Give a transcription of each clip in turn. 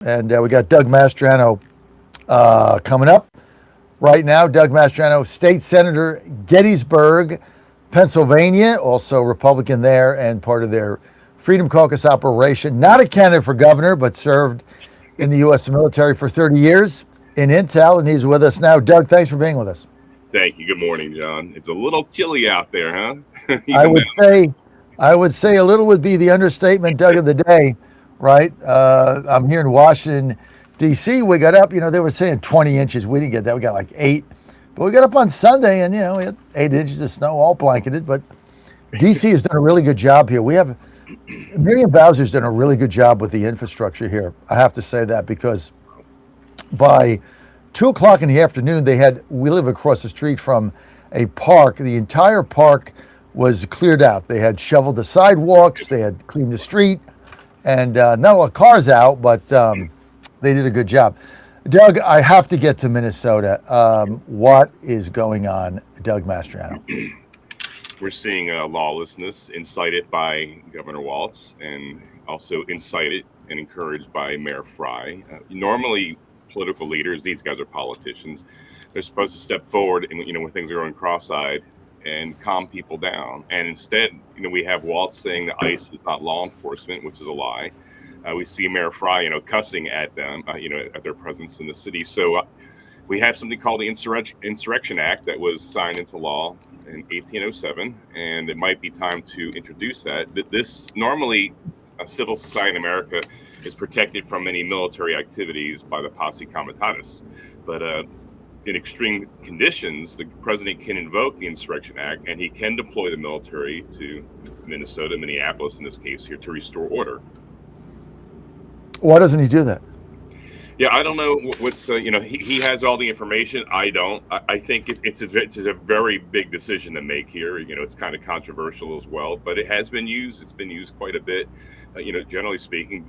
And we got Doug Mastriano coming up right now. Doug Mastriano, state senator, Gettysburg, Pennsylvania, also Republican there and part of their Freedom Caucus operation. Not a candidate for governor, but served in the U.S. military for 30 years in Intel, and he's with us now. Doug, thanks for being with us. Thank you. Good morning, John. It's a little chilly out there, huh? I would say a little would be the understatement, Doug, of the day. Right? I'm here in Washington, D.C. We got up, they were saying 20 inches. We didn't get that. We got like 8. But we got up on Sunday and, we had 8 inches of snow, all blanketed. But D.C. has done a really good job here. Miriam Bowser's done a really good job with the infrastructure here. I have to say that because by 2 o'clock in the afternoon, we live across the street from a park. The entire park was cleared out. They had shoveled the sidewalks. They had cleaned the street. And not a lot of cars out, but they did a good job. Doug, I have to get to Minnesota. What is going on, Doug Mastriano? We're seeing lawlessness incited by Governor Walz and also incited and encouraged by Mayor Fry. Normally, political leaders, these guys are politicians, they're supposed to step forward and, when things are going cross-eyed and calm people down. And instead, we have Walz saying that ICE is not law enforcement, which is a lie. We see Mayor Fry, cussing at them, at their presence in the city. So we have something called the Insurrection Act that was signed into law in 1807, and it might be time to introduce that. This normally, civil society in America is protected from any military activities by the posse comitatus, but in extreme conditions, the president can invoke the Insurrection Act, and he can deploy the military to Minnesota, Minneapolis in this case here, to restore order. Why doesn't he do that? Yeah, I don't know what's, he has all the information. I don't. I think it's a very big decision to make here. It's kind of controversial as well, but it has been used. It's been used quite a bit. Generally speaking,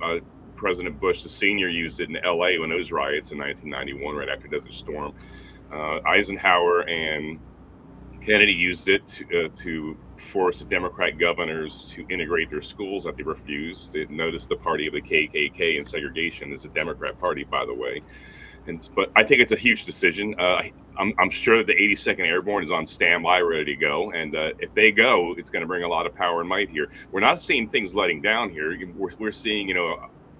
President Bush, the senior, used it in L.A. when those riots in 1991, right after Desert Storm. Eisenhower and Kennedy used it to force Democrat governors to integrate their schools that they refused. Notice the party of the KKK and segregation is a Democrat party, by the way. But I think it's a huge decision. I'm sure that the 82nd Airborne is on standby, ready to go. And if they go, it's going to bring a lot of power and might here. We're not seeing things letting down here. We're seeing,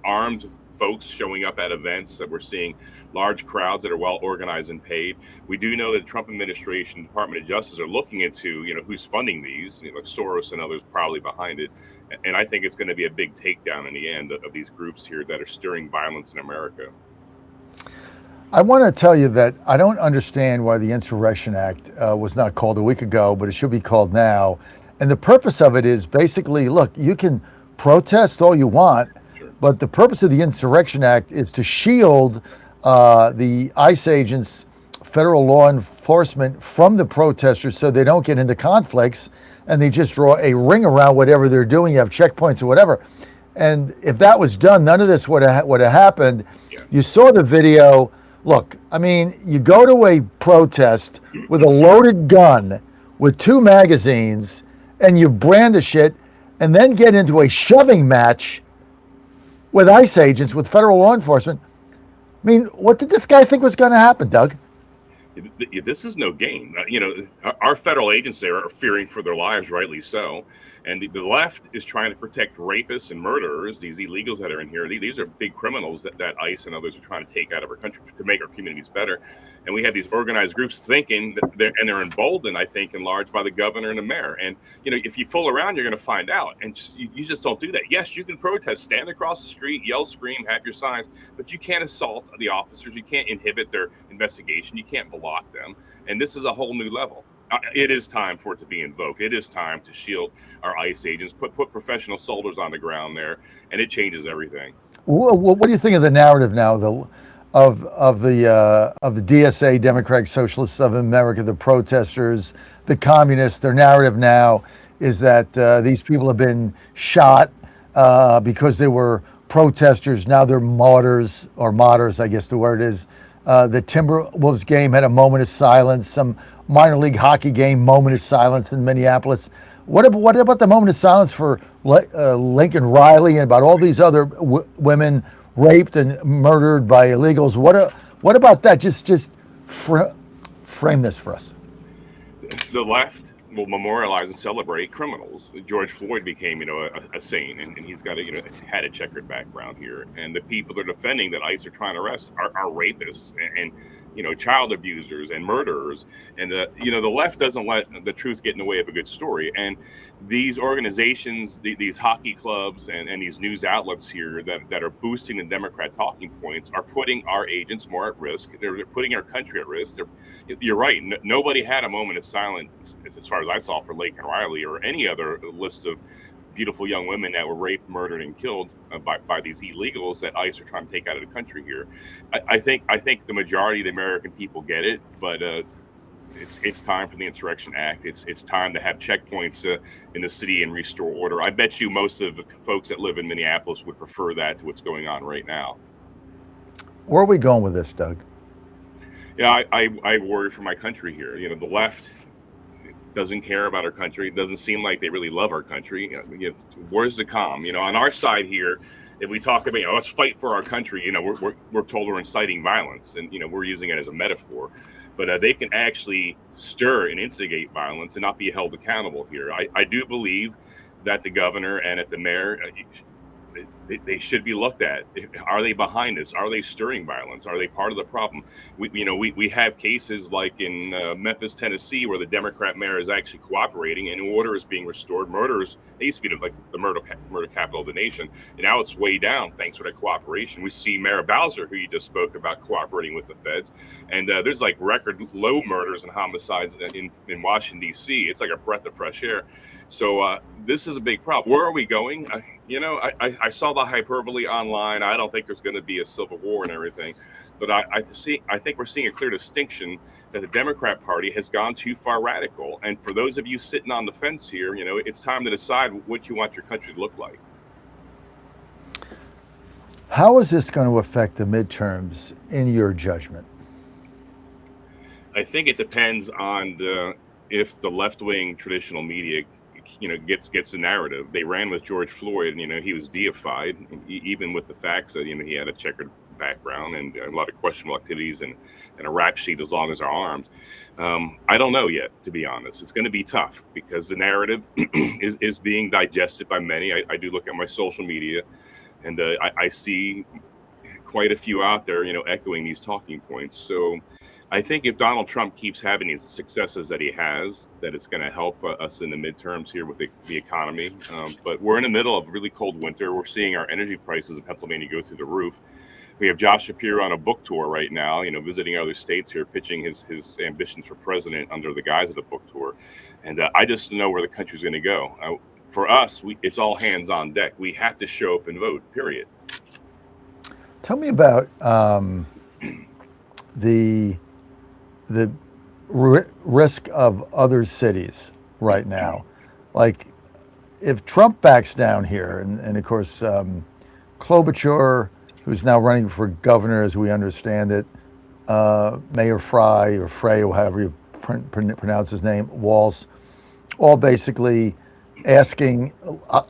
armed folks showing up at events, that we're seeing large crowds that are well organized and paid. We do know that the Trump administration, Department of Justice are looking into, who's funding these, like Soros and others probably behind it. And I think it's going to be a big takedown in the end of these groups here that are stirring violence in America. I want to tell you that I don't understand why the Insurrection Act was not called a week ago, but it should be called now. And the purpose of it is basically, look, you can protest all you want, but the purpose of the Insurrection Act is to shield the ICE agents, federal law enforcement, from the protesters so they don't get into conflicts and they just draw a ring around whatever they're doing. You have checkpoints or whatever. And if that was done, none of this would have happened. Yeah. You saw the video. Look, you go to a protest with a loaded gun with 2 magazines and you brandish it and then get into a shoving match with ICE agents, with federal law enforcement. What did this guy think was going to happen, Doug? This is no game. Our federal agents there are fearing for their lives, rightly so. And the left is trying to protect rapists and murderers, these illegals that are in here. These are big criminals that ICE and others are trying to take out of our country to make our communities better. And we have these organized groups thinking that they're emboldened, I think, in large by the governor and the mayor. And, if you fool around, you're going to find out. And you just don't do that. Yes, you can protest, stand across the street, yell, scream, have your signs, but you can't assault the officers. You can't inhibit their investigation. You can't block them. And this is a whole new level. It is time for it to be invoked. It is time to shield our ICE agents, put professional soldiers on the ground there, and it changes everything. What do you think of the narrative now, of the DSA, Democratic Socialists of America, the protesters, the communists? Their narrative now is that these people have been shot because they were protesters. Now they're martyrs, I guess the word is. The Timberwolves game had a moment of silence. Some minor league hockey game, moment of silence in Minneapolis. What about the moment of silence for Lincoln Riley and about all these other women raped and murdered by illegals. What about that? Just fr- frame this for us. The left will memorialize and celebrate criminals. George Floyd became, a saint, and he's got had a checkered background here. And the people they're defending that ICE are trying to arrest are rapists and child abusers and murderers. And the left doesn't let the truth get in the way of a good story. And these organizations, these hockey clubs, and these news outlets here that are boosting the Democrat talking points are putting our agents more at risk. They're putting our country at risk. You're right. Nobody had a moment of silence, as far as I saw, for Lake and Riley or any other list of beautiful young women that were raped, murdered, and killed by these illegals that ICE are trying to take out of the country here. I think the majority of the American people get it, but it's time for the Insurrection Act. It's time to have checkpoints in the city and restore order. I bet you most of the folks that live in Minneapolis would prefer that to what's going on right now. Where are we going with this, Doug? Yeah, I worry for my country here. The left doesn't care about our country. It doesn't seem like they really love our country. Where's the calm? On our side here, if we talk about, let's fight for our country, we're told we're inciting violence, and we're using it as a metaphor. But they can actually stir and instigate violence and not be held accountable here. I do believe that the governor and at the mayor, they should be looked at. Are they behind this? Are they stirring violence? Are they part of the problem? We have cases like in Memphis, Tennessee, where the Democrat mayor is actually cooperating and order is being restored. Murders, they used to be like the murder capital of the nation, and now it's way down thanks to that cooperation. We see Mayor Bowser, who you just spoke about, cooperating with the feds, and there's like record low murders and homicides in Washington D.C. It's like a breath of fresh air. So this is a big problem. Where are we going? I saw the hyperbole online. I don't think there's going to be a civil war and everything, but I think we're seeing a clear distinction that the Democrat Party has gone too far radical. And for those of you sitting on the fence here, it's time to decide what you want your country to look like. How is this going to affect the midterms in your judgment? I think it depends on if the left-wing traditional media gets the narrative. They ran with George Floyd, and he was deified, even with the facts that he had a checkered background and a lot of questionable activities and a rap sheet as long as our arms. I don't know yet, to be honest. It's going to be tough because the narrative is being digested by many. I do look at my social media, and I see quite a few out there, echoing these talking points. So I think if Donald Trump keeps having these successes that he has, that it's going to help us in the midterms here with the economy. But we're in the middle of a really cold winter. We're seeing our energy prices in Pennsylvania go through the roof. We have Josh Shapiro on a book tour right now, visiting other states here, pitching his ambitions for president under the guise of the book tour. And I just know where the country's going to go. For us, it's all hands on deck. We have to show up and vote, period. Tell me about the risk of other cities right now. Like, if Trump backs down here, and of course, Klobuchar, who's now running for governor, as we understand it, Mayor Frey, or however you pronounce his name, Walz, all basically asking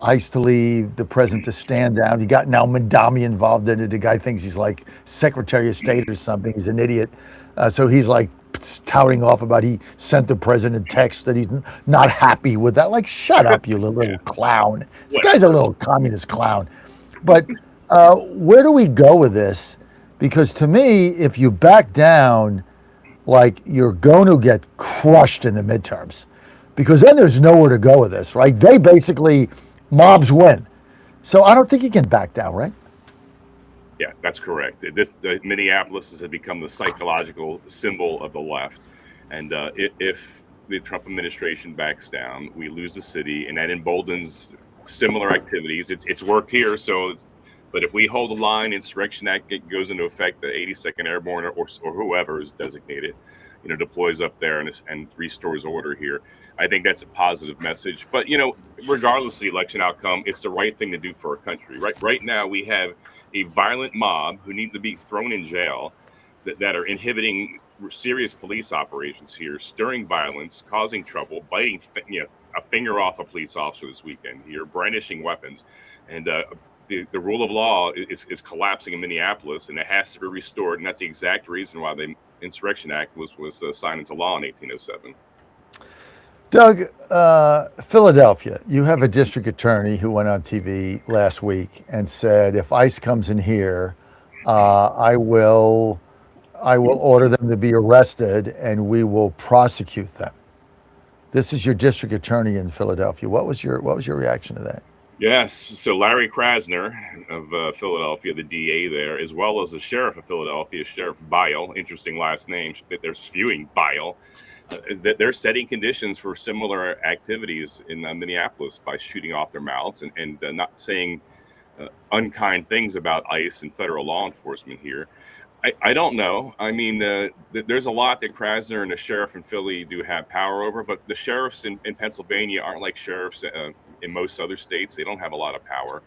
ICE to leave, the president to stand down. You got now Madami involved in it. The guy thinks he's like Secretary of State or something. He's an idiot. So he's like touting off about he sent the president text that he's not happy with that. Like, shut up, you little clown. This guy's a little communist clown. But where do we go with this? Because to me, if you back down, like, you're going to get crushed in the midterms. Because then there's nowhere to go with this, right? They basically, mobs win. So I don't think you can back down, right? Yeah, that's correct. Minneapolis has become the psychological symbol of the left. And if the Trump administration backs down, we lose the city, and that emboldens similar activities. It's worked here, but if we hold the line, Insurrection Act goes into effect, the 82nd Airborne or whoever is designated, deploys up there and restores order here. I think that's a positive message. But, regardless of the election outcome, it's the right thing to do for our country. Right now, we have a violent mob who need to be thrown in jail that are inhibiting serious police operations here, stirring violence, causing trouble, biting a finger off a police officer this weekend here, brandishing weapons. And the rule of law is collapsing in Minneapolis, and it has to be restored. And that's the exact reason why the Insurrection Act was signed into law in 1807. Doug, Philadelphia, you have a district attorney who went on TV last week and said, if ICE comes in here, I will order them to be arrested and we will prosecute them. This is your district attorney in Philadelphia. What was your reaction to that? Yes. So Larry Krasner of Philadelphia, the DA there, as well as the sheriff of Philadelphia, Sheriff Bile, interesting last name, that they're spewing bile, that they're setting conditions for similar activities in Minneapolis by shooting off their mouths and not saying unkind things about ICE and federal law enforcement here. I don't know. I mean, there's a lot that Krasner and the sheriff in Philly do have power over, but the sheriffs in Pennsylvania aren't like sheriffs in most other states. They don't have a lot of power.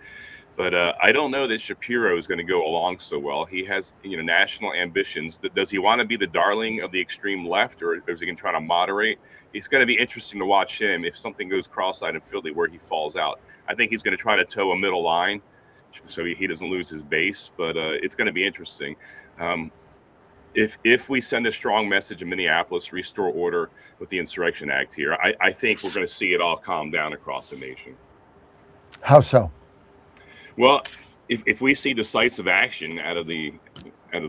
But I don't know that Shapiro is going to go along so well. He has, national ambitions. Does he want to be the darling of the extreme left, or is he going to try to moderate? It's going to be interesting to watch him if something goes cross-eyed in Philly where he falls out. I think he's going to try to toe a middle line so he doesn't lose his base, but it's going to be interesting. If we send a strong message in Minneapolis, restore order with the Insurrection Act here, I think we're going to see it all calm down across the nation. How so? Well, if we see decisive action out of the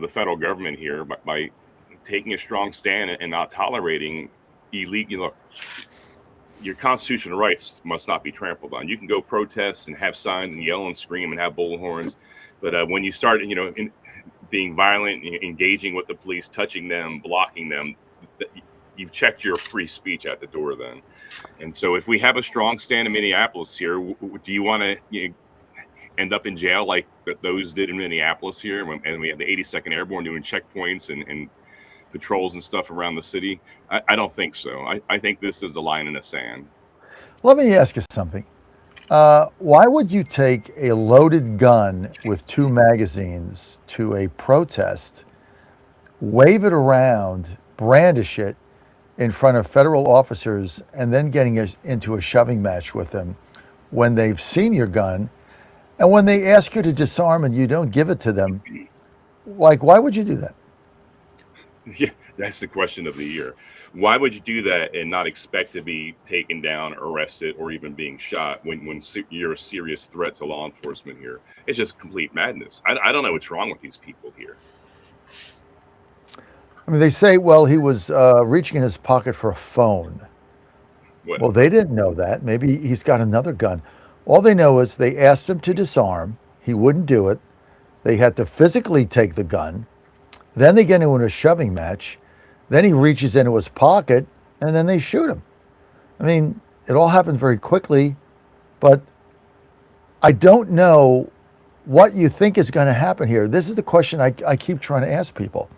federal government here by taking a strong stand and not tolerating illegal, your constitutional rights must not be trampled on. You can go protest and have signs and yell and scream and have bullhorns, but when you start, being violent, engaging with the police, touching them, blocking them, you've checked your free speech at the door then. And so if we have a strong stand in Minneapolis here, do you want to end up in jail like those did in Minneapolis here? And we had the 82nd Airborne doing checkpoints and patrols and stuff around the city? I don't think so. I think this is the line in the sand. Let me ask you something. Why would you take a loaded gun with 2 magazines to a protest, wave it around, brandish it in front of federal officers, and then getting into a shoving match with them when they've seen your gun, and when they ask you to disarm and you don't give it to them? Like, why would you do that? Yeah, that's the question of the year. Why would you do that and not expect to be taken down, arrested, or even being shot when you're a serious threat to law enforcement here? It's just complete madness. I don't know what's wrong with these people here. I mean, they say, well, he was reaching in his pocket for a phone. What? Well, they didn't know that. Maybe he's got another gun. All they know is they asked him to disarm. He wouldn't do it. They had to physically take the gun. Then they get into a shoving match. Then he reaches into his pocket, and then they shoot him. I mean, it all happened very quickly, but I don't know what you think is going to happen here. This is the question I keep trying to ask people.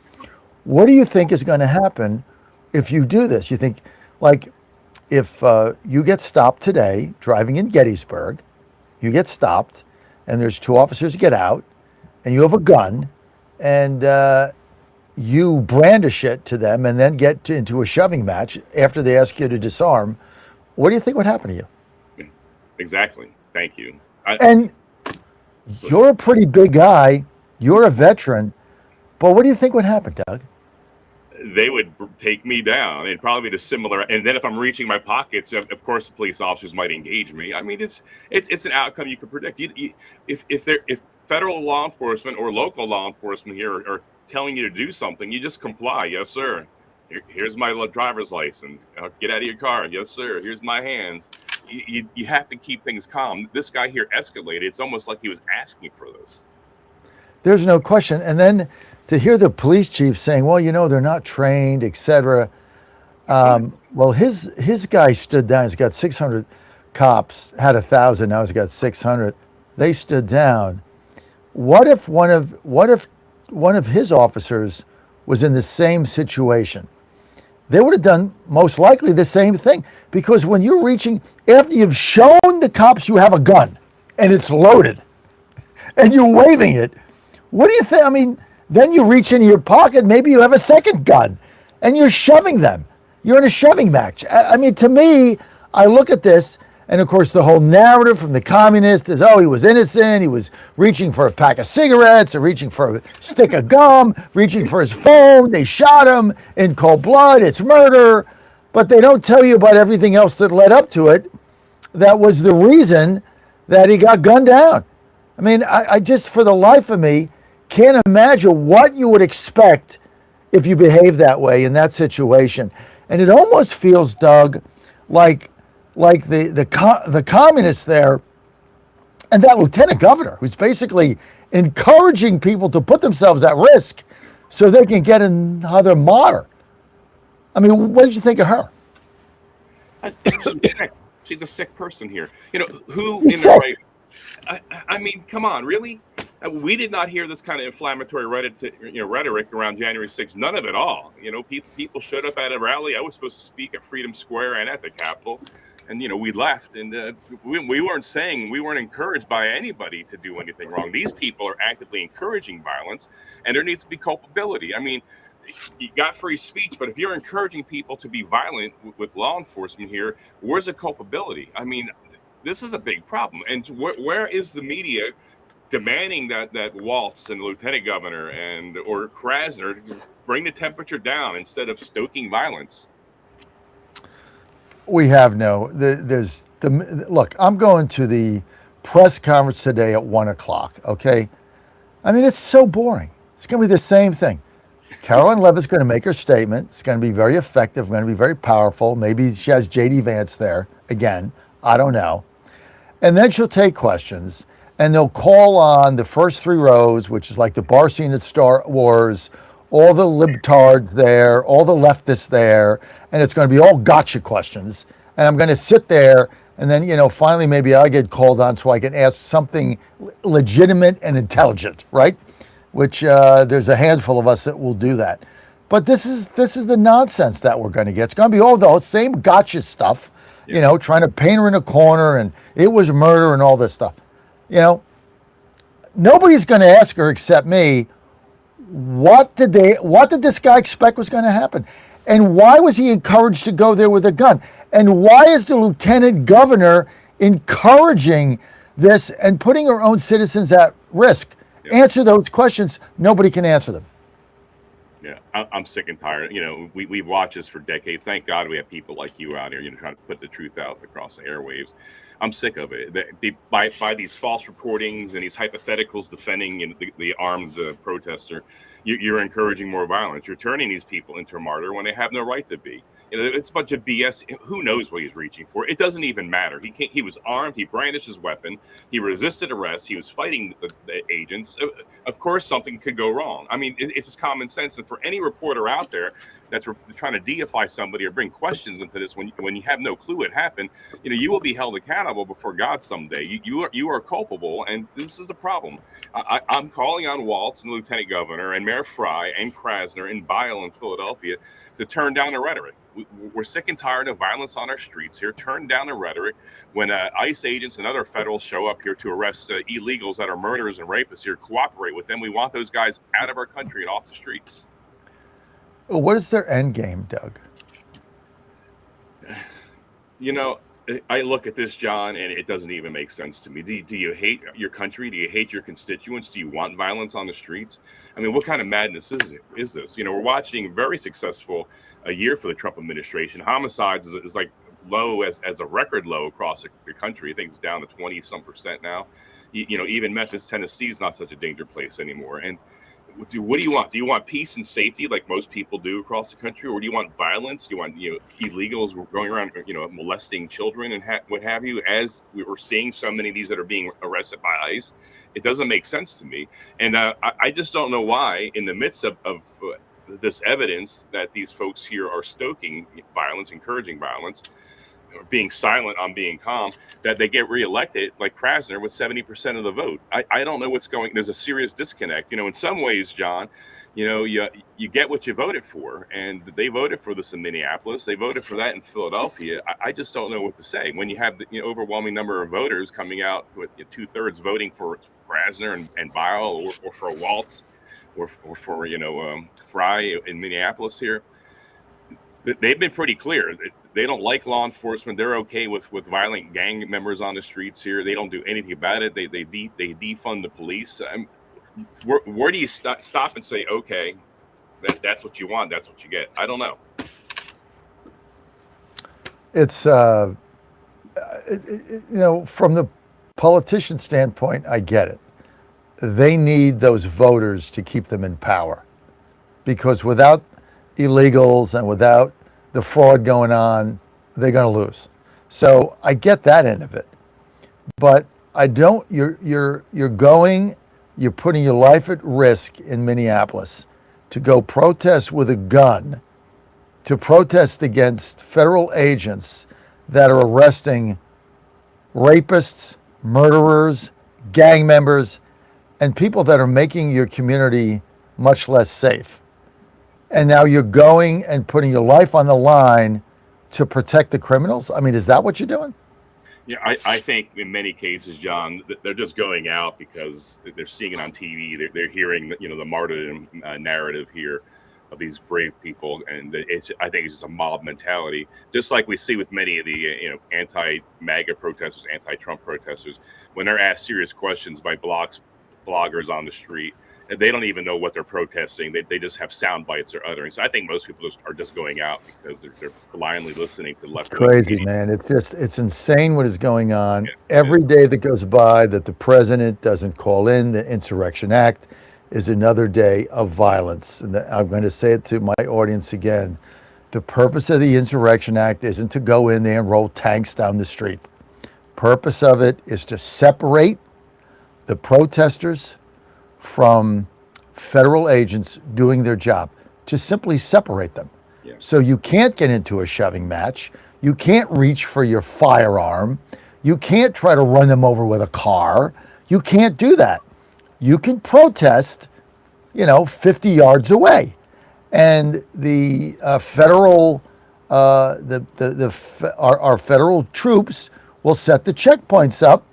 What do you think is going to happen if you do this? You think, like, if you get stopped today driving in Gettysburg, you get stopped, and there's 2 officers get out, and you have a gun, and you brandish it to them and then get into a shoving match after they ask you to disarm, what do you think would happen to you? Exactly. Thank you. And you're a pretty big guy. You're a veteran. But what do you think would happen, Doug? They would take me down. It'd probably be the similar. And then if I'm reaching my pockets, of course, the police officers might engage me. I mean, it's an outcome you can predict. If federal law enforcement or local law enforcement here are telling you to do something, you just comply. Yes, sir. Here's my driver's license. Get out of your car. Yes, sir. Here's my hands. You have to keep things calm. This guy here escalated. It's almost like he was asking for this. There's no question. And then to hear the police chief saying, well, they're not trained, etc. Well, his guy stood down. He's got 600 cops, had 1,000. Now he's got 600. They stood down. What if one of his officers was in the same situation? They would have done most likely the same thing, because when you're reaching, after you've shown the cops you have a gun and it's loaded and you're waving it, what do you think? I mean, then you reach into your pocket, maybe you have a second gun and you're shoving them. You're in a shoving match. I mean, to me, I look at this And of course, the whole narrative from the communists is, oh, he was innocent. He was reaching for a pack of cigarettes or reaching for a stick of gum, reaching for his phone. They shot him in cold blood. It's murder. But they don't tell you about everything else that led up to it. That was the reason that he got gunned down. I mean, I just, for the life of me, can't imagine what you would expect if you behave that way in that situation. And it almost feels, Doug, like the communists there and that lieutenant governor who's basically encouraging people to put themselves at risk so they can get another martyr. I mean, what did you think of her? She's a sick person here. You know, who She's in sick. the right? I mean, come on, really? We did not hear this kind of inflammatory rhetoric around January 6th. None of it all. You know, people showed up at a rally. I was supposed to speak at Freedom Square and at the Capitol. And, you know, we left. And we weren't encouraged by anybody to do anything wrong. These people are actively encouraging violence, and there needs to be culpability. I mean, you got free speech, but if you're encouraging people to be violent with law enforcement here, where's the culpability? I mean, this is a big problem. And where is the media demanding that Waltz and the lieutenant governor or Krasner bring the temperature down instead of stoking violence? We have look, I'm going to the press conference today at 1:00. Okay. I mean, it's so boring. It's going to be the same thing. Caroline Levitt's going to make her statement. It's going to be very effective, going to be very powerful. Maybe she has J.D. Vance there again. I don't know. And then she'll take questions, and they'll call on the first three rows, which is like the bar scene at Star Wars, all the libtards there, all the leftists there, and it's going to be all gotcha questions. And I'm going to sit there, and then, you know, finally maybe I get called on so I can ask something legitimate and intelligent, right? Which there's a handful of us that will do that. But this is the nonsense that we're going to get. It's going to be all the same gotcha stuff, you know, trying to paint her in a corner and it was murder and all this stuff. You know, nobody's going to ask her except me, what did this guy expect was going to happen? And why was he encouraged to go there with a gun? And why is the lieutenant governor encouraging this and putting her own citizens at risk? Answer those questions. Nobody can answer them. Yeah, I'm sick and tired. You know, we've watched this for decades. Thank God we have people like you out here, you know, trying to put the truth out across the airwaves. I'm sick of it. By these false reportings and these hypotheticals defending the armed protester, you're encouraging more violence. You're turning these people into a martyr when they have no right to be. You know, it's a bunch of BS. Who knows what he's reaching for? It doesn't even matter. He was armed. He brandished his weapon. He resisted arrest. He was fighting the agents. Of course, something could go wrong. I mean, it's just common sense. And for any reporter out there that's trying to deify somebody or bring questions into this when you have no clue what happened, you know, you will be held accountable before God someday. You are culpable, and this is the problem. I'm calling on Waltz and Lieutenant Governor and Mayor Fry and Krasner and Bile in Philadelphia to turn down the rhetoric. We're sick and tired of violence on our streets here. Turn down the rhetoric. When ICE agents and other federals show up here to arrest illegals that are murderers and rapists here, cooperate with them. We want those guys out of our country and off the streets. Well, what is their end game, Doug? You know, I look at this, John, and it doesn't even make sense to me. Do you hate your country? Do you hate your constituents? Do you want violence on the streets? I mean, what kind of madness is this? You know, we're watching a very successful year for the Trump administration. Homicides is like low as a record low across the country. I think it's down to 20-some% now. You know, even Memphis, Tennessee is not such a danger place anymore. And what do you want? Do you want peace and safety like most people do across the country, or do you want violence? Do you want illegals going around molesting children and what have you? As we were seeing so many of these that are being arrested by ICE, it doesn't make sense to me. And I just don't know why, in the midst of this evidence that these folks here are stoking violence, encouraging violence, or being silent on being calm, that they get reelected like Krasner with 70% of the vote. I don't know what's going. There's a serious disconnect. You know, in some ways, John, you know, you get what you voted for, and they voted for this in Minneapolis. They voted for that in Philadelphia. I just don't know what to say when you have the overwhelming number of voters coming out with 2/3 voting for Krasner and Bile or for Waltz or for Fry in Minneapolis here. They've been pretty clear. They don't like law enforcement. They're okay with violent gang members on the streets here. They don't do anything about it. They defund the police. Where do you stop and say, okay, that's what you want, that's what you get? I don't know. It's from the politician standpoint, I get it. They need those voters to keep them in power, because without illegals and without the fraud going on, they're going to lose. So I get that end of it, but I don't. You're putting your life at risk in Minneapolis to go protest with a gun, to protest against federal agents that are arresting rapists, murderers, gang members, and people that are making your community much less safe. And now you're going and putting your life on the line to protect the criminals? I mean, is that what you're doing? Yeah, I think in many cases, John, they're just going out because they're seeing it on TV. They're hearing, the martyrdom narrative here of these brave people, and I think it's just a mob mentality, just like we see with many of the anti-MAGA protesters, anti-Trump protesters, when they're asked serious questions by bloggers on the street, and they don't even know what they're protesting. They just have sound bites they're uttering. So I think most people are just going out because they're blindly listening to left. Crazy, man. It's insane what is going on. Yeah, every day that goes by that the president doesn't call in the Insurrection Act is another day of violence. And I'm going to say it to my audience again. The purpose of the Insurrection Act isn't to go in there and roll tanks down the street. Purpose of it is to separate the protesters from federal agents doing their job, to simply separate them. Yeah. So you can't get into a shoving match. You can't reach for your firearm. You can't try to run them over with a car. You can't do that. You can protest, 50 yards away. And the our federal troops will set the checkpoints up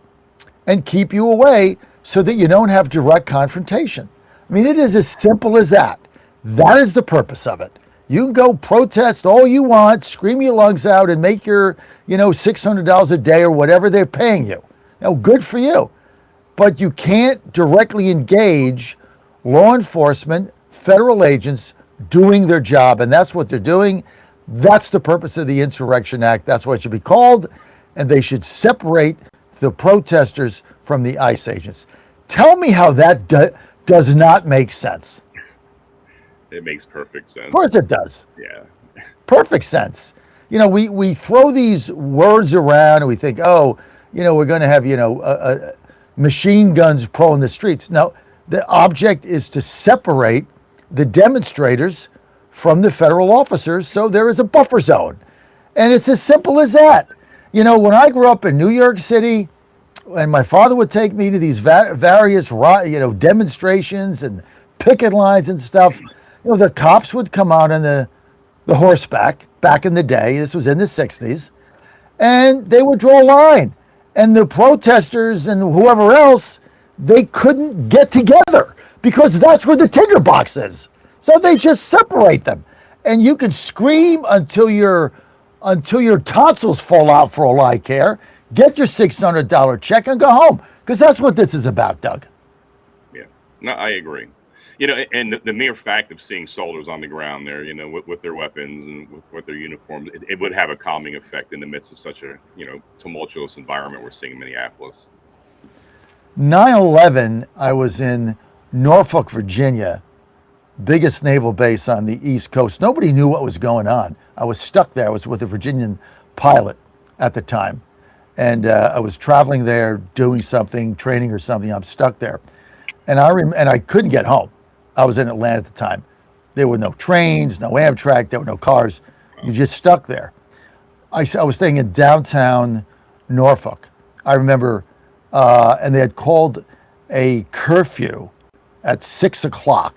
and keep you away so that you don't have direct confrontation. I mean, it is as simple as that. That is the purpose of it. You can go protest all you want, scream your lungs out, and make your, $600 a day or whatever they're paying you. Good for you. But you can't directly engage law enforcement, federal agents doing their job, and that's what they're doing. That's the purpose of the Insurrection Act. That's what it should be called, and they should separate the protesters from the ICE agents. Tell me how that does not make sense. It makes perfect sense. Of course it does. Yeah. Perfect sense. We throw these words around and we think, we're going to have, machine guns patrolling the streets. No, the object is to separate the demonstrators from the federal officers so there is a buffer zone. And it's as simple as that. When I grew up in New York City, and my father would take me to these various, demonstrations and picket lines and stuff, the cops would come out on the horseback back in the day. This was in the 60s. And they would draw a line. And the protesters and whoever else, they couldn't get together because that's where the tinderbox is. So they just separate them. And you can scream until your tonsils fall out for all I care. Get your $600 check and go home, because that's what this is about, Doug. Yeah, no, I agree. And the mere fact of seeing soldiers on the ground there, with their weapons and with their uniforms, it would have a calming effect in the midst of such a, tumultuous environment we're seeing in Minneapolis. 9/11, I was in Norfolk, Virginia, biggest naval base on the East Coast. Nobody knew what was going on. I was stuck there. I was with a Virginian pilot at the time. And I was traveling there, doing something, training or something. I'm stuck there. And I couldn't get home. I was in Atlanta at the time. There were no trains, no Amtrak, there were no cars. You just stuck there. I was staying in downtown Norfolk. I remember, and they had called a curfew at 6:00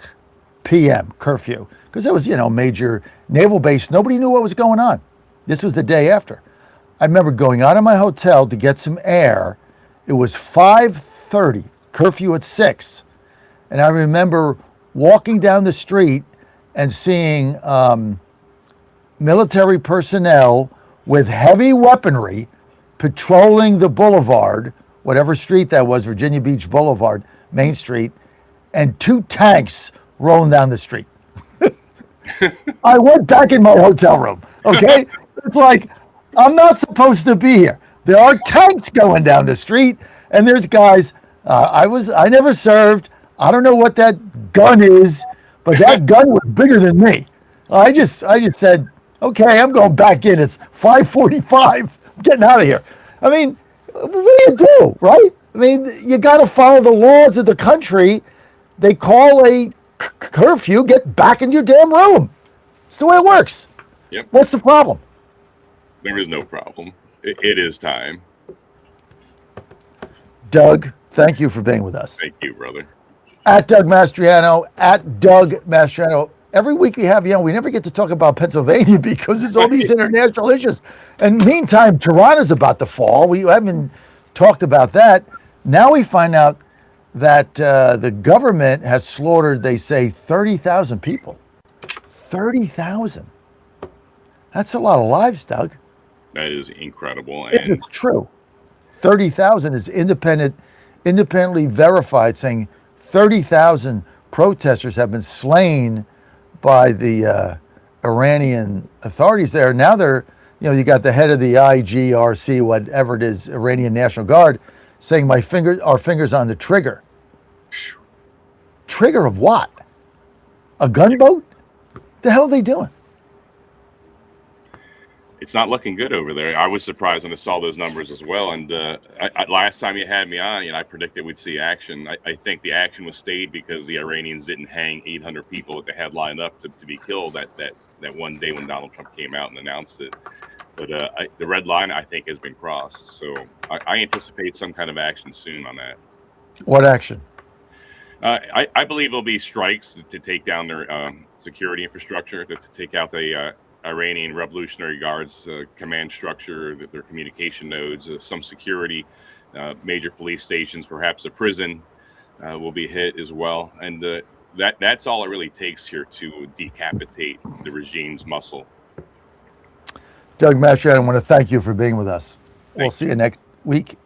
p.m. curfew, because it was, major naval base. Nobody knew what was going on. This was the day after. I remember going out of my hotel to get some air. It was 5:30, curfew at 6. And I remember walking down the street and seeing military personnel with heavy weaponry patrolling the boulevard, whatever street that was, Virginia Beach Boulevard, Main Street, and 2 tanks rolling down the street. I went back in my hotel room. Okay, it's like I'm not supposed to be here. There are tanks going down the street, and there's guys. I never served. I don't know what that gun is, but that gun was bigger than me. I just said, okay, I'm going back in. It's 5:45. I'm getting out of here. I mean, what do you do, right? I mean, you got to follow the laws of the country. They call a curfew. Get back in your damn room. It's the way it works. Yep. What's the problem? There is no problem. It is time. Doug, thank you for being with us. Thank you, brother. At Doug Mastriano, at Doug Mastriano. Every week we have you on, we never get to talk about Pennsylvania because there's all these international issues. And meantime, Toronto's about to fall. We haven't talked about that. Now we find out that the government has slaughtered, they say, 30,000 people. 30,000. That's a lot of lives, Doug. That is incredible. If it's true. 30,000 is independently verified, saying 30,000 protesters have been slain by the Iranian authorities there. Now they're, you got the head of the IGRC, whatever it is, Iranian National Guard, saying our fingers on the trigger. Trigger of what? A gunboat? The hell are they doing? It's not looking good over there. I was surprised when I saw those numbers as well. And last time you had me on, I predicted we'd see action. I think the action was stayed because the Iranians didn't hang 800 people that they had lined up to be killed that one day when Donald Trump came out and announced it. But the red line, I think, has been crossed. So I anticipate some kind of action soon on that. What action? I believe there'll be strikes to take down their security infrastructure, to take out the Iranian Revolutionary Guards command structure, their communication nodes, some security, major police stations, perhaps a prison will be hit as well. And that's all it really takes here to decapitate the regime's muscle. Doug Mastriano, I want to thank you for being with us. We'll see you next week.